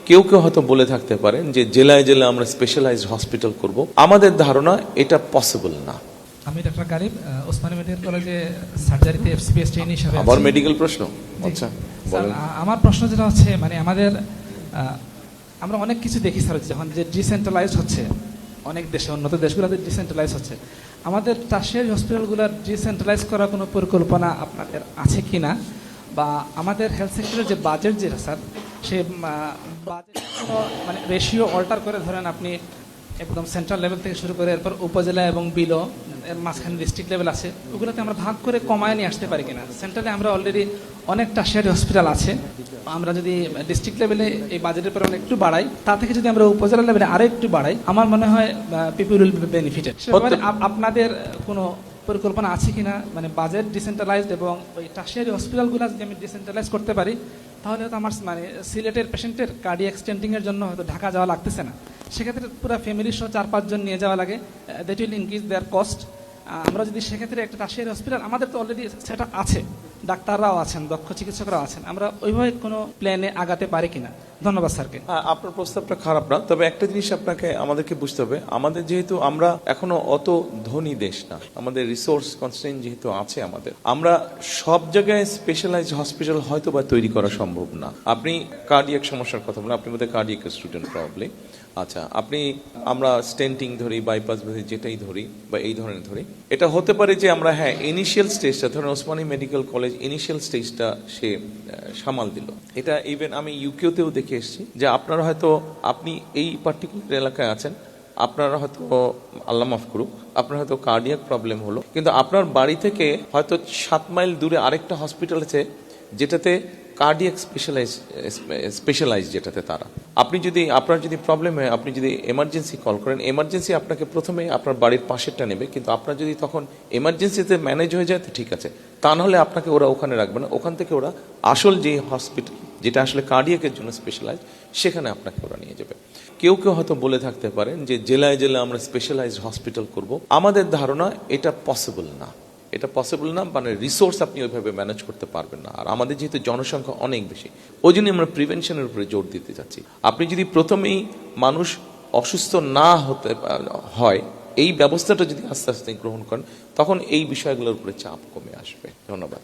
কেউ কেউ হয়তো বলে থাকতে পারেন যে জেলায় জেলায় আমরা স্পেশালাইজড হসপিটাল করব। আমাদের ধারণা এটা পসিবল না। আমি ডক্টর গালিব, ওসমানী মেডিকেল কলেজে সার্জারিতে এফসিপিএস ট্রেনি হিসেবে আবার মেডিকেল প্রশ্ন। আচ্ছা স্যার, আমার প্রশ্ন যেটা হচ্ছে মানে আমরা অনেক কিছু দেখি স্যার, যখন যে ডিসেন্ট্রালাইজড হচ্ছে অনেক দেশে, উন্নত দেশগুলোতে ডিসেন্ট্রালাইজ হচ্ছে, আমাদের টার্সিয়ারি হসপিটালগুলোর ডিসেন্ট্রালাইজ করার কোনো পরিকল্পনা আপনাদের আছে কি না? বা আমাদের হেলথ সেক্টরের যে বাজেট যেটা স্যার, সে বাজেট মানে রেশিও অল্টার করে ধরেন আপনি একদম সেন্ট্রাল লেভেল থেকে শুরু করে এরপর উপজেলা এবং বিলো এর মাঝখানে ডিস্ট্রিক্ট লেভেল আছে, ওগুলোতে আমরা ভাগ করে কমায় নিয়ে আসতে পারি কিনা? সেন্ট্রালে আমরা অলরেডি অনেক টার্সিয়ারি হসপিটাল আছে, আমরা যদি ডিস্ট্রিক্ট লেভেলে এই বাজেটের পরিমাণ একটু বাড়াই, তা থেকে যদি আমরা উপজেলা লেভেলে আরও একটু বাড়াই, আমার মনে হয় পিপল উইল বি বেনিফিটেড। আপনাদের কোনো পরিকল্পনা আছে কিনা, মানে বাজেট ডিসেন্ট্রালাইজড এবং ওই টার্সিয়ারি হসপিটালগুলো যদি আমি ডিসেন্ট্রালাইজ করতে পারি, তাহলে হয়তো আমার মানে সিলেটের পেশেন্টের কার্ডিয়াক স্টেন্টিংয়ের জন্য হয়তো ঢাকা যাওয়া লাগতেছে না। সেক্ষেত্রে পুরো ফ্যামিলি সহ 4-5 জন নিয়ে যাওয়া লাগে, that will increase their cost. আমরা যদি সেক্ষেত্রে একটা টার্সিয়ারি হসপিটাল, আমাদের তো অলরেডি সেটা আছে, ডাক্তাররাও আছেন, দক্ষ চিকিৎসকরাও আছেন, আমরা ওইভাবে কোনো প্ল্যানে আগাতে পারি কিনা? ধন্যবাদ স্যারকে। আপনার প্রস্তাবটা খারাপ না, তবে একটা জিনিস আমাদেরকে বুঝতে হবে, আমাদের যেহেতু আমরা এখনো অত ধনী দেশ না, আমাদের রিসোর্স কনস্ট্রেইন যেহেতু আছে, আমরা সব জায়গায় স্পেশালাইজড হসপিটাল হয়তো বা তৈরি করা সম্ভব না। আপনি কার্ডিয়াক সমস্যার কথা বলেন, আপনি বোধহয় কার্ডিয়াক স্টুডেন্ট প্রবলি। আচ্ছা, আমরা স্টেন্টিং ধরি, বাইপাস ধরি, যেটাই ধরি বা এই ধরনের ধরি, এটা হতে পারে যে আমরা ইনিশিয়াল স্টেজটা, ধরেন ওসমানী মেডিকেল কলেজ ইনিশিয়াল স্টেজটা সে সামাল দিল। এটা ইভেন আমি ইউকেতেও দেখে এসেছি যে আপনি এই পার্টিকুলার এলাকায় আছেন, আপনারা হয়তো আল্লাহ মাফ করুক, আপনার হয়তো কার্ডিয়াক প্রবলেম হলো, কিন্তু আপনার বাড়ি থেকে হয়তো 7 মাইল দূরে আরেকটা হসপিটাল আছে যেটাতে কার্ডিয়াক স্পেশালাইজ যেটাতে তারা, আপনার যদি প্রবলেম হয়, আপনি যদি এমার্জেন্সি কল করেন, এমার্জেন্সি আপনাকে প্রথমে আপনার বাড়ির পাশেরটা নেবে, কিন্তু আপনার যদি তখন এমার্জেন্সিতে ম্যানেজ হয়ে যায় তো ঠিক আছে, তা নাহলে আপনাকে ওরা ওখানে রাখবে না, ওখান থেকে ওরা আসল যে হসপিটাল যেটা আসলে কার্ডিয়াকের জন্য স্পেশালাইজ, সেখানে আপনাকে ওরা নিয়ে যাবে। কেউ কেউ হয়তো বলে থাকতে পারেন যে জেলায় জেলায় আমরা স্পেশালাইজড হসপিটাল করব। আমাদের ধারণা এটা পসিবল না। মানে রিসোর্স আপনি ওইভাবে ম্যানেজ করতে পারবেন না। আর আমাদের যেহেতু জনসংখ্যা অনেক বেশি, ওই জন্য আমরা প্রিভেনশনের উপরে জোর দিতে যাচ্ছি। আপনি যদি প্রথমেই মানুষ অসুস্থ না হতে হয়, এই ব্যবস্থাটা যদি আস্তে আস্তে গ্রহণ করেন, তখন এই বিষয়গুলোর উপরে চাপ কমে আসবে। ধন্যবাদ।